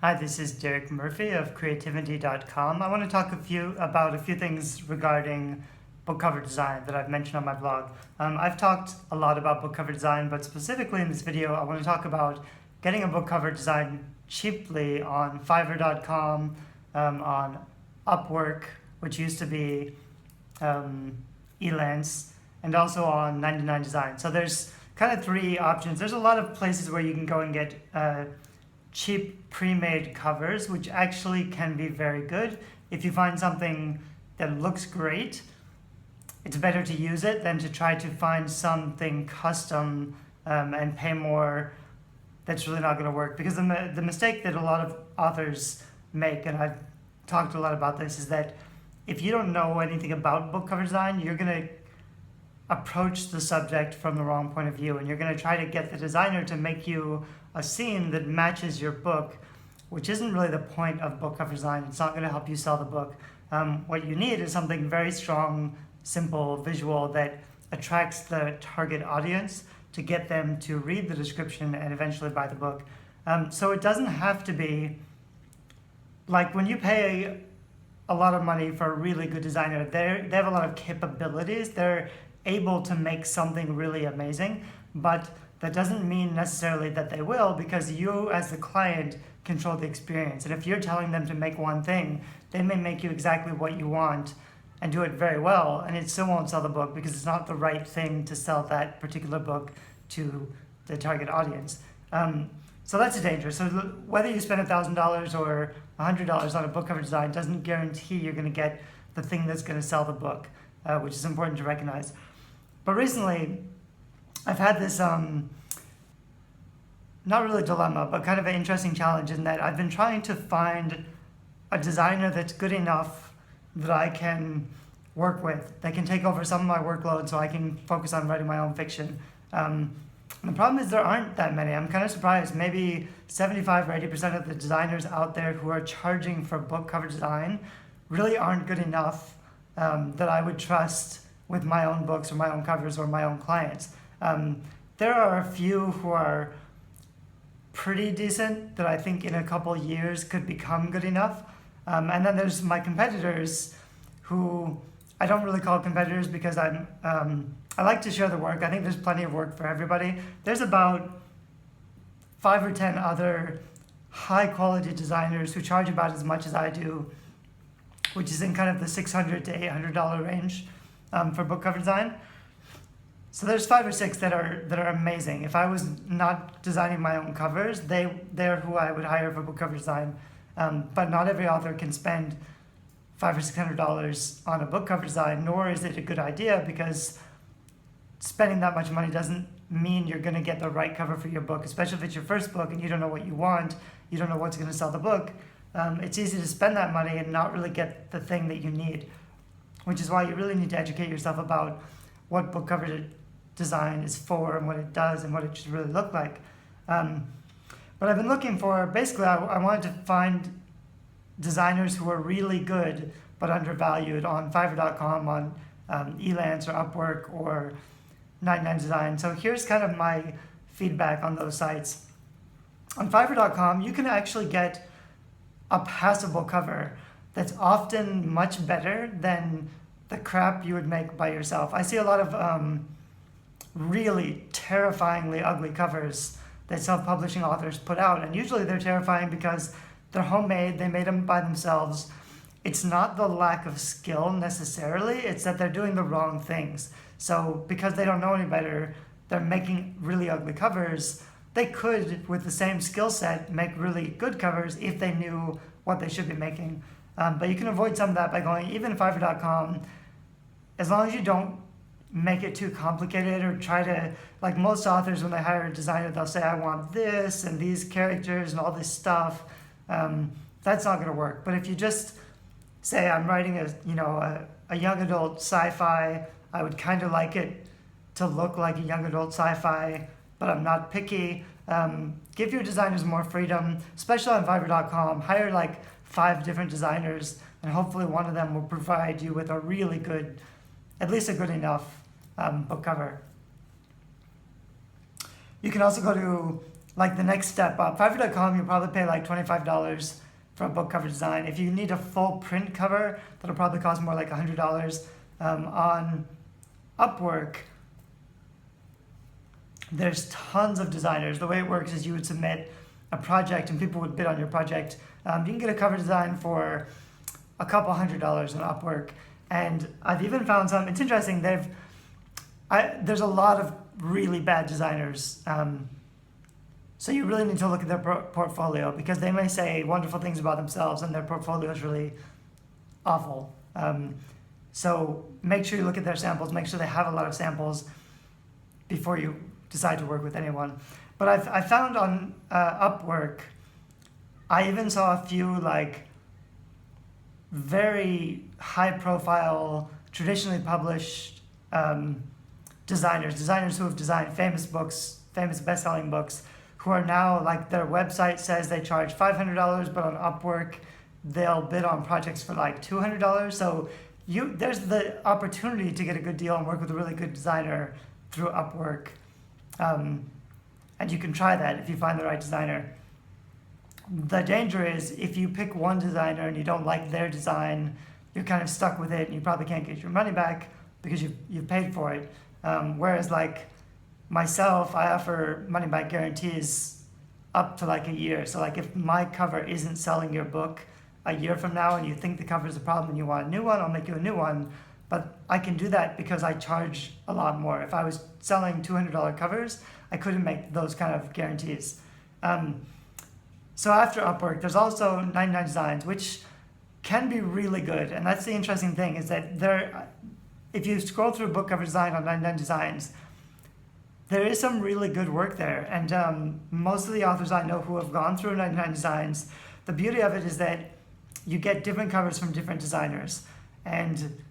Hi, this is Derek Murphy of creativity.com. I want to talk about a few things regarding book cover design that I've mentioned on my blog. I've talked a lot about book cover design, but specifically in this video, I want to talk about getting a book cover design cheaply on Fiverr.com, on Upwork, which used to be freelance, and also on 99designs. So there's kind of three options. There's a lot of places where you can go and get cheap pre-made covers, which actually can be very good. If you find something that looks great, it's better to use it than to try to find something custom and pay more that's really not going to work. Because the mistake that a lot of authors make, and I've talked a lot about this, is that if you don't know anything about book cover design, you're going to approach the subject from the wrong point of view, and you're going to try to get the designer to make you a scene that matches your book, which isn't really the point of book cover design. It's not going to help you sell the book. What you need is something very strong, simple, visual that attracts the target audience to get them to read the description and eventually buy the book. So it doesn't have to be like when you pay a lot of money for a really good designer, they have a lot of capabilities. They're able to make something really amazing, but that doesn't mean necessarily that they will, because you as the client control the experience. And if you're telling them to make one thing, they may make you exactly what you want and do it very well, and it still won't sell the book because it's not the right thing to sell that particular book to the target audience. So that's a danger. So whether you spend $1,000 or $100 on a book cover design doesn't guarantee you're going to get the thing that's going to sell the book, which is important to recognize. But recently, I've had this, not really dilemma, but kind of an interesting challenge in that I've been trying to find a designer that's good enough that I can work with, that can take over some of my workload so I can focus on writing my own fiction. The problem is there aren't that many. I'm kind of surprised. Maybe 75 or 80% of the designers out there who are charging for book cover design really aren't good enough that I would trust with my own books or my own covers or my own clients. There are a few who are pretty decent that I think in a couple years could become good enough. And then there's my competitors who I don't really call competitors because I like to share the work. I think there's plenty of work for everybody. There's about 5 or 10 other high quality designers who charge about as much as I do, which is in kind of the $600 to $800 range for book cover design. So there's 5 or 6 that are amazing. If I was not designing my own covers, they're who I would hire for book cover design. But not every author can spend $500 or $600 on a book cover design, nor is it a good idea, because spending that much money doesn't mean you're going to get the right cover for your book, especially if it's your first book and you don't know what you want, you don't know what's going to sell the book. It's easy to spend that money and not really get the thing that you need, which is why you really need to educate yourself about what book cover design is for and what it does and what it should really look like. But I've been looking for, basically I wanted to find designers who are really good but undervalued on Fiverr.com, on Elance or Upwork or 99designs. So here's kind of my feedback on those sites. On Fiverr.com, you can actually get a passable cover that's often much better than the crap you would make by yourself. I see a lot of really terrifyingly ugly covers that self-publishing authors put out, and usually they're terrifying because they're homemade, they made them by themselves. It's not the lack of skill necessarily, it's that they're doing the wrong things. So because they don't know any better, they're making really ugly covers. They could, with the same skill set, make really good covers if they knew what they should be making. But you can avoid some of that by going, even Fiverr.com, as long as you don't make it too complicated or try to, like most authors when they hire a designer, they'll say, I want this and these characters and all this stuff. That's not going to work. But if you just say, I'm writing a young adult sci-fi, I would kind of like it to look like a young adult sci-fi, but I'm not picky. Give your designers more freedom, especially on Fiverr.com. Hire like 5 different designers, and hopefully one of them will provide you with a really good, at least a good enough book cover. You can also go to like the next step up. Fiverr.com, you'll probably pay like $25 for a book cover design. If you need a full print cover, that'll probably cost more like $100. On Upwork, there's tons of designers. The way it works is you would submit a project and people would bid on your project. You can get a cover design for a couple $100 on Upwork. And I've even found some, it's interesting, there's a lot of really bad designers. So you really need to look at their portfolio, because they may say wonderful things about themselves and their portfolio is really awful. So make sure you look at their samples, make sure they have a lot of samples before you decide to work with anyone. But I found on Upwork, I even saw a few like very high profile, traditionally published designers who have designed famous books, famous best-selling books, who are now, like, their website says they charge $500, but on Upwork they'll bid on projects for like $200. So there's the opportunity to get a good deal and work with a really good designer through Upwork. And you can try that if you find the right designer. The danger is if you pick one designer and you don't like their design, you're kind of stuck with it and you probably can't get your money back because you've paid for it. Whereas like myself, I offer money back guarantees up to like a year. So like if my cover isn't selling your book a year from now and you think the cover is a problem and you want a new one, I'll make you a new one. But I can do that because I charge a lot more. If I was selling $200 covers, I couldn't make those kind of guarantees. So after Upwork, there's also 99designs, which can be really good. And that's the interesting thing, is that if you scroll through book cover design on 99designs, there is some really good work there. And most of the authors I know who have gone through 99designs, the beauty of it is that you get different covers from different designers. And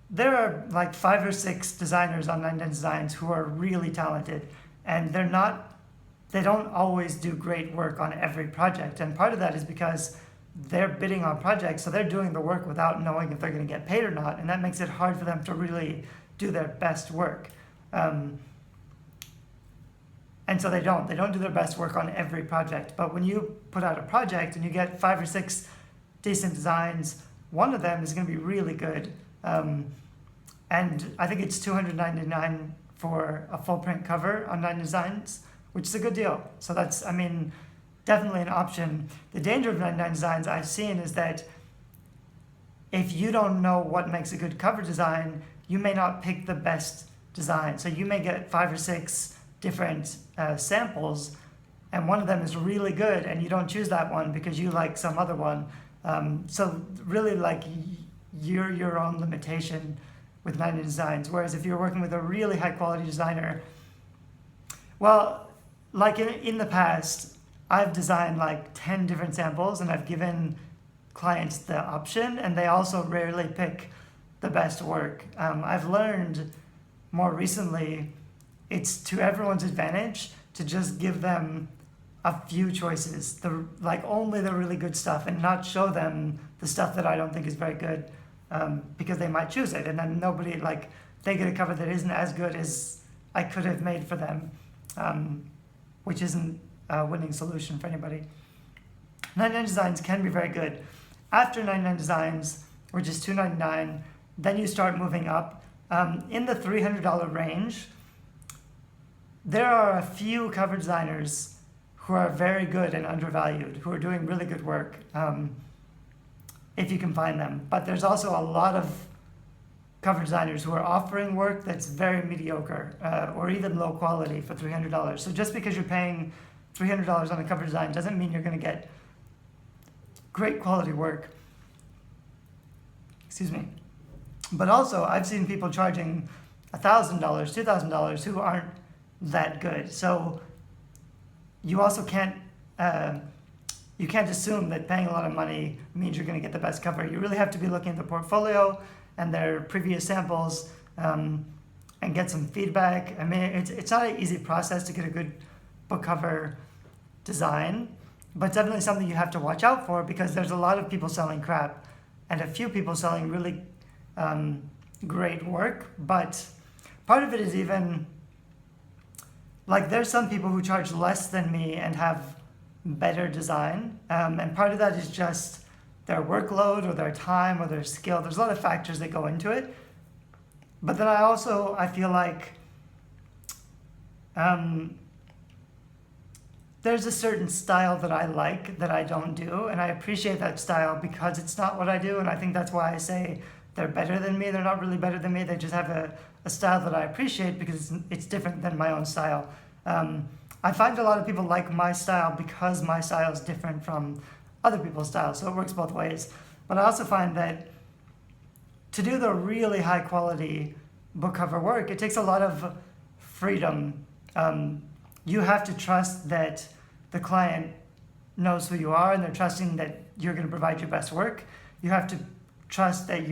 there are like 5 or 6 designers on 99designs who are really talented, and they don't always do great work on every project. And part of that is because they're bidding on projects, so they're doing the work without knowing if they're going to get paid or not, and that makes it hard for them to really do their best work. And so they don't do their best work on every project. But when you put out a project and you get 5 or 6 decent designs, one of them is going to be really good. And I think it's $299 for a full print cover on 99designs, which is a good deal. So that's, definitely an option. The danger of 99designs I've seen is that if you don't know what makes a good cover design, you may not pick the best design. So you may get 5 or 6 different samples, and one of them is really good, and you don't choose that one because you like some other one. So really, like, you're your own limitation with 99designs. Whereas if you're working with a really high quality designer, well, like in the past, I've designed like 10 different samples and I've given clients the option, and they also rarely pick the best work. I've learned more recently it's to everyone's advantage to just give them a few choices, only the really good stuff, and not show them the stuff that I don't think is very good, because they might choose it, and then they get a cover that isn't as good as I could have made for them, which isn't a winning solution for anybody. 99designs can be very good. After 99designs, which is $299, then you start moving up. In the $300 range, there are a few cover designers who are very good and undervalued, who are doing really good work, if you can find them. But there's also a lot of cover designers who are offering work that's very mediocre, or even low quality for $300. So just because you're paying $300 on a cover design doesn't mean you're going to get great quality work. Excuse me. But also, I've seen people charging $1,000, $2,000 who aren't that good. So you also can't assume that paying a lot of money means you're going to get the best cover. You really have to be looking at the portfolio and their previous samples, and get some feedback. It's not an easy process to get a good book cover design, but it's definitely something you have to watch out for, because there's a lot of people selling crap and a few people selling really great work. But part of it is even like there's some people who charge less than me and have better design, and part of that is just their workload or their time or their skill. There's a lot of factors that go into it. But then I feel like there's a certain style that I like that I don't do, and I appreciate that style because it's not what I do, and I think that's why I say they're better than me. They're not really better than me. They just have a style that I appreciate because it's different than my own style. I find a lot of people like my style because my style is different from other people's styles, so it works both ways. But I also find that to do the really high quality book cover work, it takes a lot of freedom. You have to trust that the client knows who you are and they're trusting that you're going to provide your best work. You have to trust that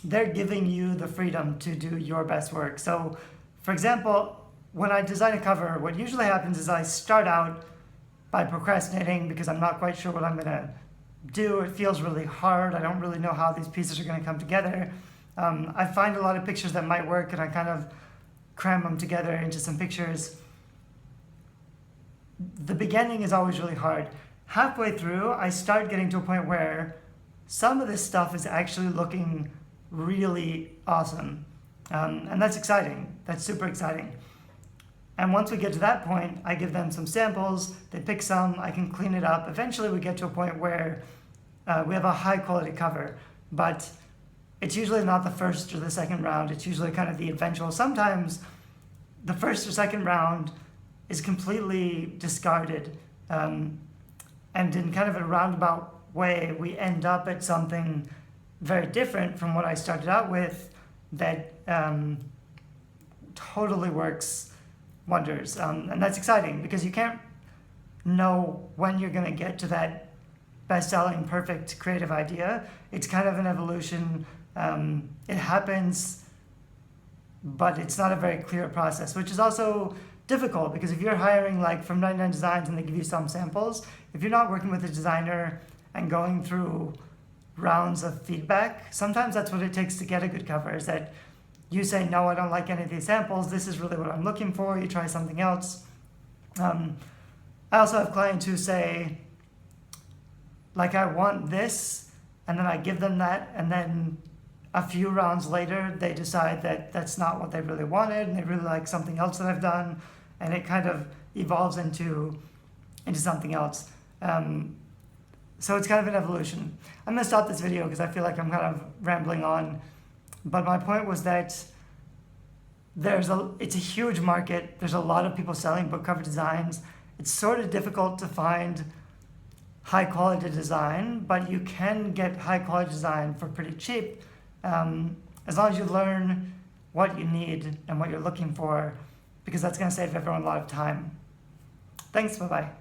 they're giving you the freedom to do your best work. So, for example, when I design a cover, what usually happens is I start out by procrastinating because I'm not quite sure what I'm going to do. It feels really hard. I don't really know how these pieces are going to come together. I find a lot of pictures that might work and I kind of cram them together into some pictures. The beginning is always really hard. Halfway through, I start getting to a point where some of this stuff is actually looking really awesome. And that's exciting. That's super exciting. And once we get to that point, I give them some samples, they pick some, I can clean it up. Eventually we get to a point where we have a high quality cover, but it's usually not the first or the second round, it's usually kind of the eventual. Sometimes the first or second round is completely discarded, and in kind of a roundabout way, we end up at something very different from what I started out with that totally works wonders. And that's exciting because you can't know when you're going to get to that best-selling, perfect creative idea. It's kind of an evolution. It happens, but it's not a very clear process, which is also difficult because if you're hiring like from 99designs and they give you some samples, if you're not working with a designer and going through rounds of feedback, sometimes that's what it takes to get a good cover, is that you say, no, I don't like any of these samples. This is really what I'm looking for. You try something else. I also have clients who say, like, I want this, and then I give them that, and then a few rounds later, they decide that that's not what they really wanted, and they really like something else that I've done, and it kind of evolves into something else. So it's kind of an evolution. I'm going to stop this video because I feel like I'm kind of rambling on. But my point was that it's a huge market. There's a lot of people selling book cover designs. It's sort of difficult to find high quality design, but you can get high quality design for pretty cheap, as long as you learn what you need and what you're looking for, because that's going to save everyone a lot of time. Thanks, bye-bye.